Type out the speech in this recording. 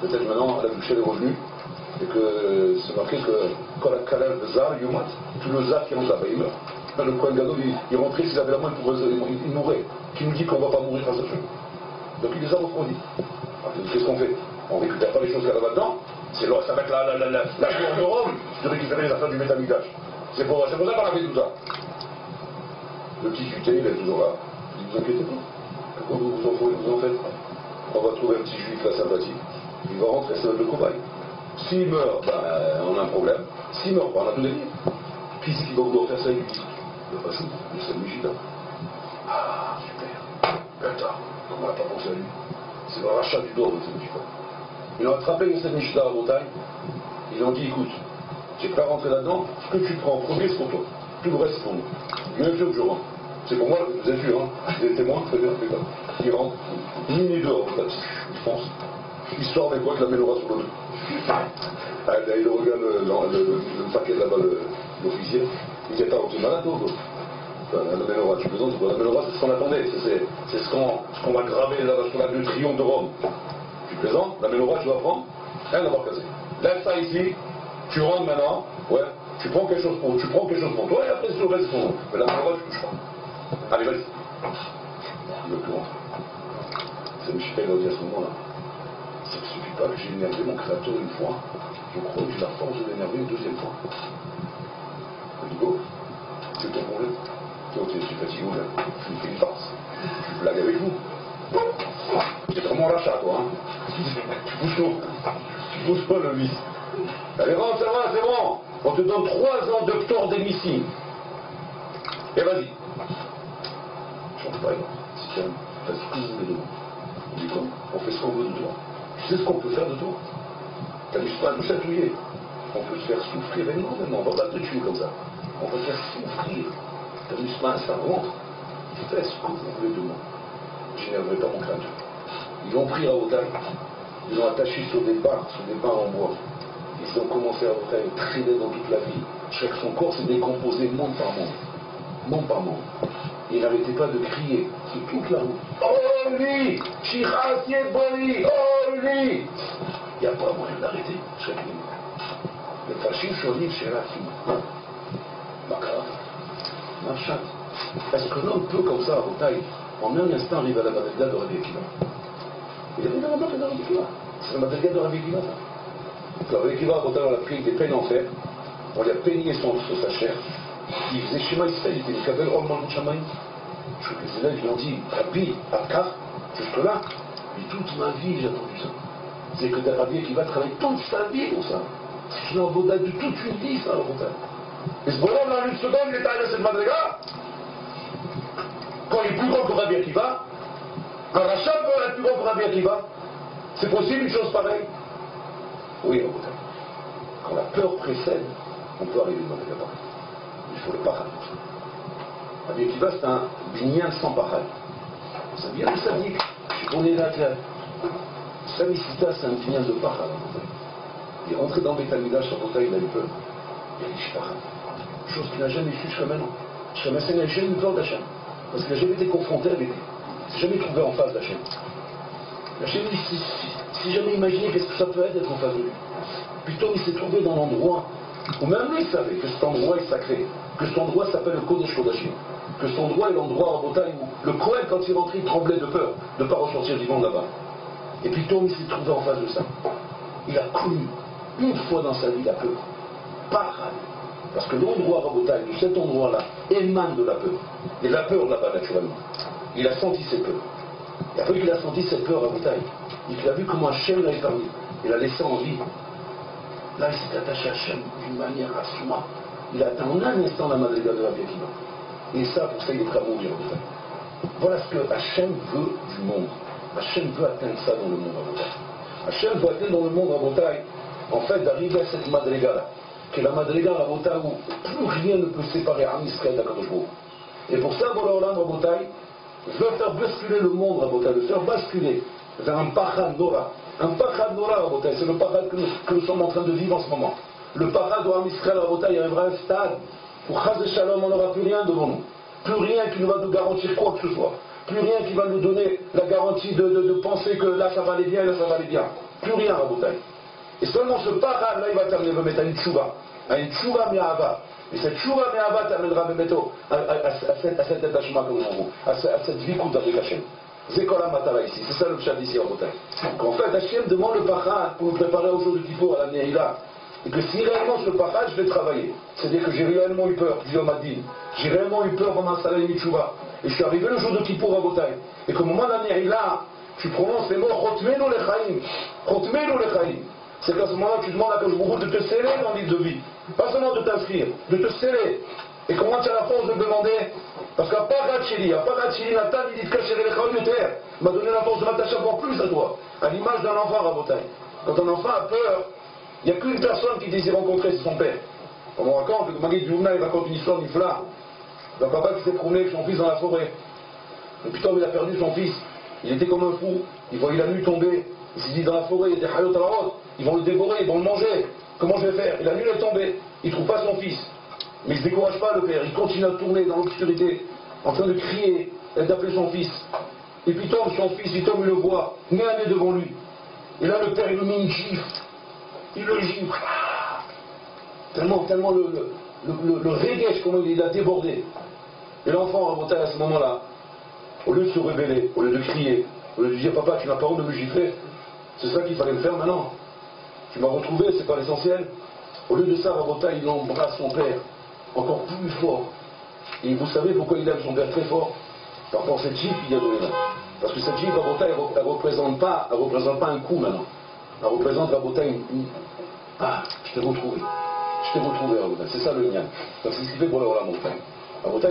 Peut-être maintenant, la bouchée est revenue, et que c'est marqué que quand la calève Zar, Yomat, tout le Zar qui rentre là-bas, il meurt. Le Kohen Gadol, il rentrait s'il avait la main pour il mourait. Qui nous dit qu'on ne va pas mourir face à Dieu? Donc il les a refroidis. Qu'est-ce qu'on fait? On ne récupère pas les choses qu'il y a là-dedans. C'est là, ça va être la journée de Rome de récupérer les affaires du métamidage. C'est pour ça qu'on a fait tout ça. Le petit juté, il est toujours là. Ne vous inquiétez pas. Pourquoi vous en faites? On va trouver un petit juif là sympathique. Il va rentrer, ça va être le cobaye. S'il meurt, ben, on a un problème. S'il meurt pas, on a tout gagné. Qui c'est qui va vouloir faire ça? Il dit le passé, le Samuel Gita. Ah, super. Putain, comment on n'a pas pensé à lui? C'est le rachat du dos, le Samuel Gita. Ils ont attrapé le Samuel Gita à la montagne. Ils ont dit écoute, tu n'es pas rentré là-dedans, ce que tu prends en premier, c'est pour toi. Tout le reste, c'est pour nous. Bien sûr que je rentre. C'est pour moi, vous êtes sûr, hein. Des témoins, très bien, c'est ça. Ils rentrent, ni ni dehors, ils foncent. Histoire avec quoi que la ménora sur le dos. Il regarde le paquet là-bas, l'officier. Il dit attends, tu es malade, toi? La ménora, tu plaisantes? La ménora, c'est ce qu'on attendait. C'est ce qu'on va graver là sur la du triomphe de Rome. Tu plaisantes? La ménora, tu vas prendre? Rien à voir casser. Laisse ça ici, tu rentres maintenant, ouais, tu prends quelque chose pour toi, et après c'est le reste pour nous. Mais la ménora, tu touches pas. Allez, vas-y. Il ne veut plus rentrer. C'est Michel qui a dit à ce moment-là. Ça ne suffit pas que j'ai énervé mon créateur une fois, je crois que j'ai la force de l'énerver une deuxième fois. Je dis go, c'est ton problème. Toi, tu es fatigué, tu me fais une farce. Tu blagues avec vous. C'est vraiment l'achat, toi. Hein. Tu pousses pas le vice. Allez, rentre, ça va, c'est bon. On te donne 3 ans de tort d'émissine. Et vas-y. Change pas, si tu aimes, fais ce que vous voulez de moi. On dit quoi? On fait ce qu'on veut de toi. Tu sais ce qu'on peut faire de toi? T'amuses pas à nous chatouiller. On peut se faire souffrir énormément. On va pas te tuer comme ça. On va te faire souffrir. T'amuses pas à ça, rentre. Fais ce que vous voulez de moi. Je n'énerverai pas mon créateur. Ils l'ont pris à Otaï. Ils l'ont attaché sur des barres en bois. Ils ont commencé à traîner dans toute la ville. Son corps s'est décomposé monde par monde. Monde par monde. Il n'arrêtait pas de crier sur toute la route. Oh lui! Chirassier Boli! Oh lui! Il n'y a pas moyen d'arrêter chaque minute. Le fascisme sur l'île Chirassier. Makara. Machat. Est-ce que l'homme peut comme ça, à Otaï, en un instant arriver à la madriga de Rabbi Akiva? Il arrive à la madriga de Rabbi Akiva. C'est la madriga de Rabbi Akiva, ça. Rabbi Akiva, à Otaï, on a pris des peines en fer. On lui a peigné sa chair. Il faisait Shema Israël, il était le Kabel Orman Shamaï. Les élèves lui ont dit, Rabbi, Akar, jusque-là, mais toute ma vie j'ai entendu ça. C'est que des Rabbi qui va travailler toute sa vie pour ça. C'est une envoda de toute une vie, ça, le Rotel. Et ce bonhomme, dans une seconde, il est arrivé à cette madriga. Quand il est plus grand que Rabbi Akiva, quand Rachab peut être plus grand que Rabbi Akiva, c'est possible une chose pareille? Oui, au Rotel. Quand la peur précède, on peut arriver à madriga pareil. Il faut le parade. Rabbi Akiva, c'est un binyan sans parade. Ça vient de Sadik. On est là, Samicita, c'est un binyan de parade. Il est rentré dans Bétalmida, sur Rotaï, il a eu peur. Il a dit, je parade. Chose qu'il n'a jamais su jusqu'à maintenant. Jusqu'à maintenant, il n'a jamais eu peur d'Hachem. Parce qu'il n'a jamais été confronté avec lui. Il s'est jamais trouvé en face d'Hachem. Hachem, il s'est jamais imaginé qu'est-ce que ça peut être en face de lui. Plutôt, il s'est trouvé dans l'endroit où même lui savait que cet endroit est sacré, que cet endroit s'appelle le Kodesh Kodashim, que cet endroit est l'endroit en Bretagne où le Kohen, quand il rentrait, il tremblait de peur de ne pas ressortir vivant là-bas. Et puis Tom, il s'est trouvé en face de ça. Il a connu une fois dans sa vie la peur. Parade. Parce que l'endroit en Bretagne, cet endroit-là, émane de la peur. Et la peur là-bas, naturellement. Il a senti cette peur. Et après qu'il a senti cette peur à Bretagne, il a vu comment Hachem l'a épargné. Il a laissé en vie. Là, il s'est attaché à Hachem d'une manière assommante. Il a atteint en un instant la madriga de Rabbi Akiva. Et ça, pour ça, il est prêt à mourir. Voilà ce que Hachem veut du monde. Hachem veut atteindre ça dans le monde à Bretagne. Hachem veut atteindre dans le monde à Bretagne, en fait, d'arriver à cette madriga-là, qui est la madriga à Bretagne où plus rien ne peut séparer Am Israël d'Akadosh Baruch Hu. Et pour ça, Boréolam à Bretagne veut faire basculer le monde à Bretagne, le faire basculer vers un Pachad Nora. Un Pachad Nora à Bretagne, c'est le Pachad que nous sommes en train de vivre en ce moment. Le Pachad où Am Israël à Bretagne arrivera à un stade où Chaz et Shalom, on n'aura plus rien devant nous. Plus rien qui nous va nous garantir quoi que ce soit. plus rien qui va nous donner la garantie de penser que là ça va aller bien et là ça va aller bien. Plus rien, Rabotai. Et seulement ce parade là, il va t'amener à une tchouva. À une tchouva mi'ava. Et cette tchouva mi'ava t'amènera à cet attachement comme vous, à cette vie qu'on avec Hachem. C'est quoi la matala ici? C'est ça le chat ici, Rabotai. Qu'en fait, Hachem demande le parade pour nous préparer au jour de Kippour à la Neila. Et que si réellement je le parade, je vais travailler. C'est-à-dire que j'ai réellement eu peur, dit Omadine. J'ai réellement eu peur pour m'installer une tchouva. Et je suis arrivé le jour de Kippour à Botaï. Et qu'au moment de la Neila, tu prononces les mots Chotmenu lechaim. Chotmenu lechaim. C'est qu'à ce moment-là, tu demandes à Kajbourou de te sceller dans le livre de vie. Pas seulement de t'inscrire, de te sceller. Et comment tu as la force de demander? Parce qu'à part Ratchili, Nathan, il dit que m'a donné la force de m'attacher encore plus à toi. À l'image d'un enfant à Botaï. Quand un enfant a peur, il n'y a qu'une personne qui désire rencontrer, c'est son père. On me raconte que Maguette Djoumna, il raconte une histoire d'une flamme. D'un papa qui s'est promené avec son fils dans la forêt. Et puis, il a perdu son fils. Il était comme un fou. Il voyait la nuit tomber. Il s'est dit dans la forêt, il y a des hayot à la haute. Ils vont le dévorer, ils vont le manger. Comment je vais faire? Et la nuit est tombée. Il ne trouve pas son fils. Mais il ne se décourage pas, le père. Il continue à tourner dans l'obscurité, en train de crier et d'appeler son fils. Et puis tombe son fils, il tombe, il le voit, nez à nez devant lui. Et là, le père, il lui met une gifle. Il le gifle. Tellement le régèche, comment il a débordé. Et l'enfant, à ce moment-là, au lieu de se révéler, au lieu de crier, au lieu de dire papa, tu n'as pas honte de me gifler, c'est ça qu'il fallait me faire maintenant. Tu m'as retrouvé, c'est pas l'essentiel. Au lieu de ça, Rabota, il embrasse son père encore plus fort. Et vous savez pourquoi il aime son père très fort? Par rapport à cette gifle qu'il a donnée là. Parce que cette gifle, Rabota, elle ne représente pas un coup maintenant. Elle représente Rabota ah, je t'ai retrouvé. Je t'ai retrouvé, Rabota. C'est ça le lien. Donc c'est ce qu'il fait pour le Olam. Rabota,